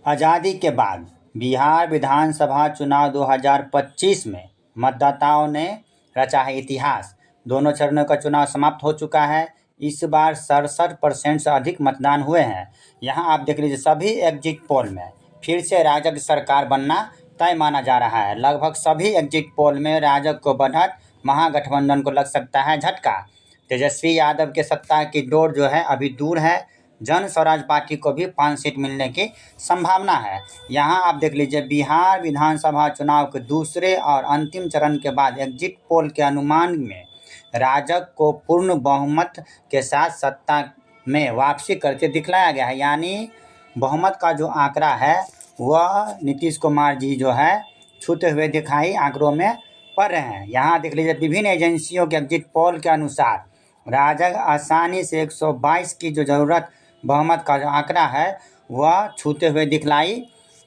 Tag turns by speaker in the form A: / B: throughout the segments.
A: आज़ादी के बाद बिहार विधानसभा चुनाव 2025 में मतदाताओं ने रचा है इतिहास। दोनों चरणों का चुनाव समाप्त हो चुका है। इस बार 67% से अधिक मतदान हुए हैं। यहाँ आप देख लीजिए, सभी एग्जिट पोल में फिर से राजग की सरकार बनना तय माना जा रहा है। लगभग सभी एग्जिट पोल में राजग को बढ़त, महागठबंधन को लग सकता है झटका। तेजस्वी यादव के सत्ता की डोर जो है अभी दूर है। जन स्वराज पार्टी को भी 5 सीट मिलने की संभावना है। यहाँ आप देख लीजिए, बिहार विधानसभा चुनाव के दूसरे और अंतिम चरण के बाद एग्जिट पोल के अनुमान में राजग को पूर्ण बहुमत के साथ सत्ता में वापसी करते दिखलाया गया है। यानी बहुमत का जो आंकड़ा है वह नीतीश कुमार जी जो है छूते हुए दिखाई आंकड़ों में पड़ रहे हैं। यहाँ देख लीजिए, विभिन्न एजेंसियों के एग्जिट पोल के अनुसार राजग आसानी से 122 की जो ज़रूरत बहुमत का जो आंकड़ा है वह छूते हुए दिखलाई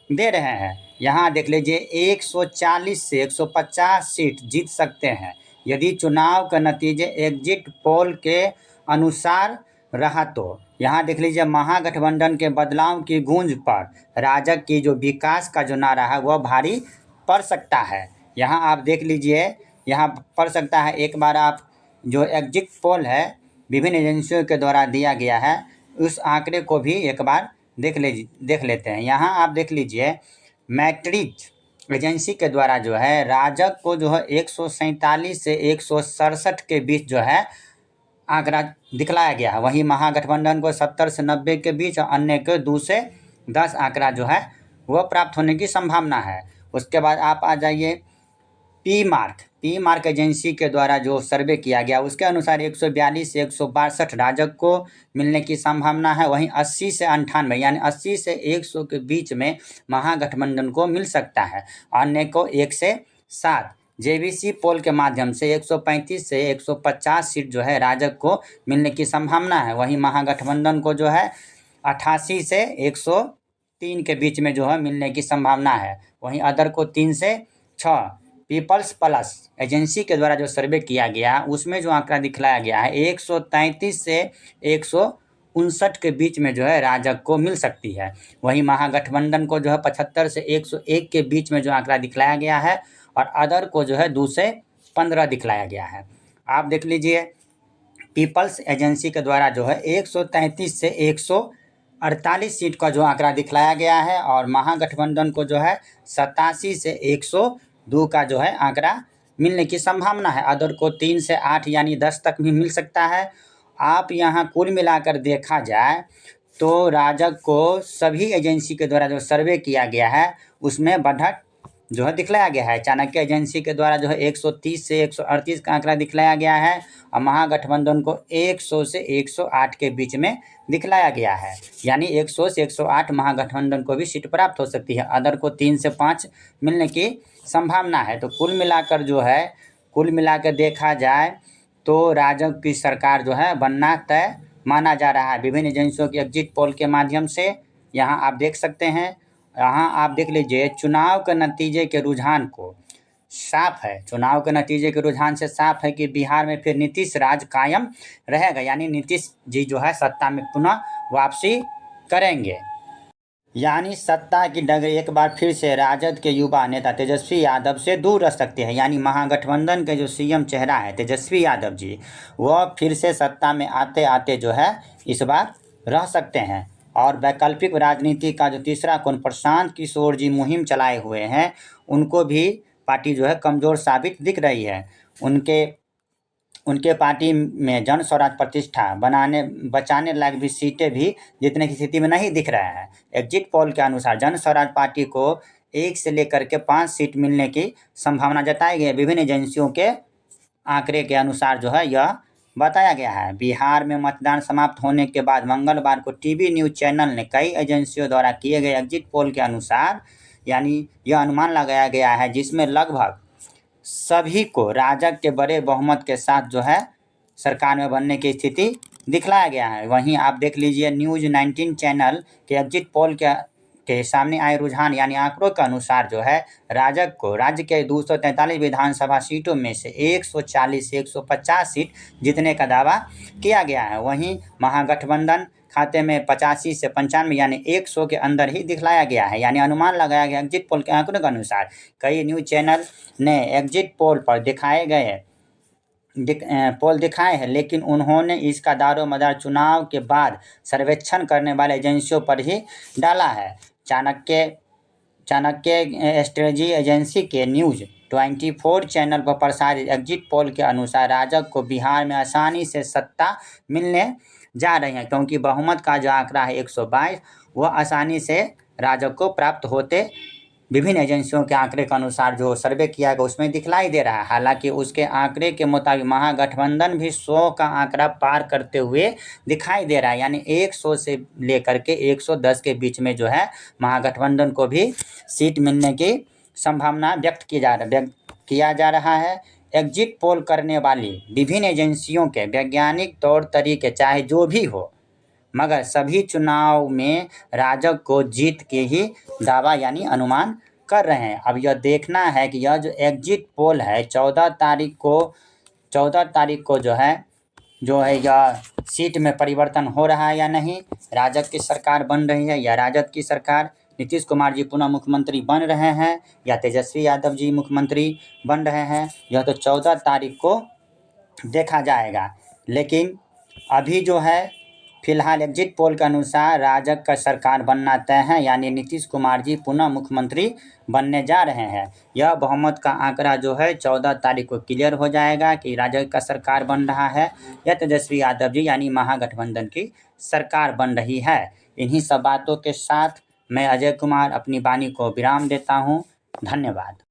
A: दे रहे हैं। यहाँ देख लीजिए, 140 से 150 सीट जीत सकते हैं यदि चुनाव का नतीजे एग्जिट पोल के अनुसार रहा तो। यहाँ देख लीजिए, महागठबंधन के बदलाव की गूंज पर राजग की जो विकास का जो नारा है वह भारी पड़ सकता है। यहाँ आप देख लीजिए, यहाँ पड़ सकता है। एक बार आप जो एग्जिट पोल है विभिन्न एजेंसियों के द्वारा दिया गया है उस आंकड़े को भी एक बार देख लेते हैं। यहाँ आप देख लीजिए, मैट्रिक्स एजेंसी के द्वारा जो है राजग को जो है 147 से 167 के बीच जो है आंकड़ा दिखलाया गया है। वहीं महागठबंधन को 70 से 90 के बीच और अन्य को 2 से 10 आंकड़ा जो है वह प्राप्त होने की संभावना है। उसके बाद आप आ जाइए, पी मार्क एजेंसी के द्वारा जो सर्वे किया गया उसके अनुसार 142 से 162 राजग को मिलने की संभावना है। वहीं 80 से 98 यानी 80 से 100 के बीच में महागठबंधन को मिल सकता है, अन्य को 1 से 7। जेवीसी पोल के माध्यम से 135 से 150 सीट जो है राजग को मिलने की संभावना है। वहीं महागठबंधन को जो है 88 से 103 के बीच में जो है मिलने की संभावना है। वहीं अदर को 3 से 6। पीपल्स प्लस एजेंसी के द्वारा जो सर्वे किया गया उसमें जो आंकड़ा दिखलाया गया है 133 से 159 के बीच में जो है राजग को मिल सकती है। वहीं महागठबंधन को जो है 75 से 101 के बीच में जो आंकड़ा दिखलाया गया है और अदर को जो है 2 से 15 दिखलाया गया है। आप देख लीजिए, पीपल्स एजेंसी के द्वारा जो है 133 से 148 सीट का जो आंकड़ा दिखलाया गया है और महागठबंधन को जो है 87 से 102 का जो है आंकड़ा मिलने की संभावना है। अदर को 3 से 8 यानी 10 तक भी मिल सकता है। आप यहाँ कुल मिलाकर देखा जाए तो राजग को सभी एजेंसी के द्वारा जो सर्वे किया गया है उसमें बढ़त जो है दिखलाया गया है। चाणक्य एजेंसी के द्वारा जो है 130 से 138 का आंकड़ा दिखलाया गया है और महागठबंधन को 100 से 108 के बीच में दिखलाया गया है। यानी 100 से 108 महागठबंधन को भी सीट प्राप्त हो सकती है। अदर को 3 से 5 मिलने की संभावना है। तो कुल मिलाकर देखा जाए तो राजग की सरकार जो है बनना तय माना जा रहा है विभिन्न एजेंसियों की एग्जिट पोल के माध्यम से। यहाँ आप देख सकते हैं, यहाँ आप देख लीजिए, चुनाव के नतीजे के रुझान को साफ है। चुनाव के नतीजे के रुझान से साफ है कि बिहार में फिर नीतीश राज कायम रहेगा, यानी नीतीश जी जो है सत्ता में पुनः वापसी करेंगे। यानी सत्ता की डगर एक बार फिर से राजद के युवा नेता तेजस्वी यादव से दूर रह सकते हैं। यानी महागठबंधन के जो सीएम चेहरा है तेजस्वी यादव जी, वह फिर से सत्ता में आते आते जो है इस बार रह सकते हैं। और वैकल्पिक राजनीति का जो तीसरा कोण प्रशांत किशोर जी मुहिम चलाए हुए हैं उनको भी पार्टी जो है कमज़ोर साबित दिख रही है। उनके पार्टी में जन स्वराज प्रतिष्ठा बचाने लायक भी सीटें भी जीतने की स्थिति में नहीं दिख रहा है। एग्जिट पोल के अनुसार जन स्वराज पार्टी को 1 से लेकर के 5 सीट मिलने की संभावना जताई गई है। विभिन्न एजेंसियों के आंकड़े के अनुसार जो है यह बताया गया है। बिहार में मतदान समाप्त होने के बाद मंगलवार को टीवी न्यूज़ चैनल ने कई एजेंसियों द्वारा किए गए एग्जिट पोल के अनुसार यानी यह अनुमान लगाया गया है जिसमें लगभग सभी को राजग के बड़े बहुमत के साथ जो है सरकार में बनने की स्थिति दिखलाया गया है। वहीं आप देख लीजिए, न्यूज़ 19 चैनल के एग्जिट पोल के सामने आए रुझान यानी आंकड़ों के अनुसार जो है राजग को राज्य के 243 विधानसभा सीटों में से 140 से 150 सीट जीतने का दावा किया गया है। वहीं महागठबंधन खाते में 85 से 95 यानी 100 के अंदर ही दिखलाया गया है। यानी अनुमान लगाया गया एग्जिट पोल के आंकड़ों के अनुसार। कई न्यूज़ चैनल ने एग्जिट पोल पर पोल दिखाए हैं, लेकिन उन्होंने इसका दारोमदार चुनाव के बाद सर्वेक्षण करने वाले एजेंसियों पर ही डाला है। चाणक्य स्ट्रेटजी एजेंसी के न्यूज़ 24 चैनल पर प्रसारित एग्जिट पोल के अनुसार राजग को बिहार में आसानी से सत्ता मिलने जा रही है, क्योंकि बहुमत का जो आंकड़ा है 122 वह आसानी से राजग को प्राप्त होते विभिन्न एजेंसियों के आंकड़े के अनुसार जो सर्वे किया गया उसमें दिखलाई दे रहा है। हालांकि उसके आंकड़े के मुताबिक महागठबंधन भी 100 का आंकड़ा पार करते हुए दिखाई दे रहा है। यानी 100 से लेकर के 110 के बीच में जो है महागठबंधन को भी सीट मिलने की संभावना व्यक्त किया जा रहा है। एग्जिट पोल करने वाली विभिन्न एजेंसियों के वैज्ञानिक तौर तरीके चाहे जो भी हो, मगर सभी चुनाव में राजग को जीत के ही दावा यानी अनुमान कर रहे हैं। अब यह देखना है कि यह जो एग्जिट पोल है 14 तारीख को जो है यह सीट में परिवर्तन हो रहा है या नहीं, राजग की सरकार बन रही है या राजद की सरकार, नीतीश कुमार जी पुनः मुख्यमंत्री बन रहे हैं या तेजस्वी यादव जी मुख्यमंत्री बन रहे हैं, यह तो 14 तारीख को देखा जाएगा। लेकिन अभी जो है फिलहाल एग्जिट पोल के अनुसार राजग का सरकार बनना तय है, यानी नीतीश कुमार जी पुनः मुख्यमंत्री बनने जा रहे हैं। यह बहुमत का आंकड़ा जो है 14 तारीख को क्लियर हो जाएगा कि राजग का सरकार बन रहा है या तेजस्वी यादव जी यानी महागठबंधन की सरकार बन रही है। इन्हीं सब बातों के साथ मैं अजय कुमार अपनी वाणी को विराम देता हूँ। धन्यवाद।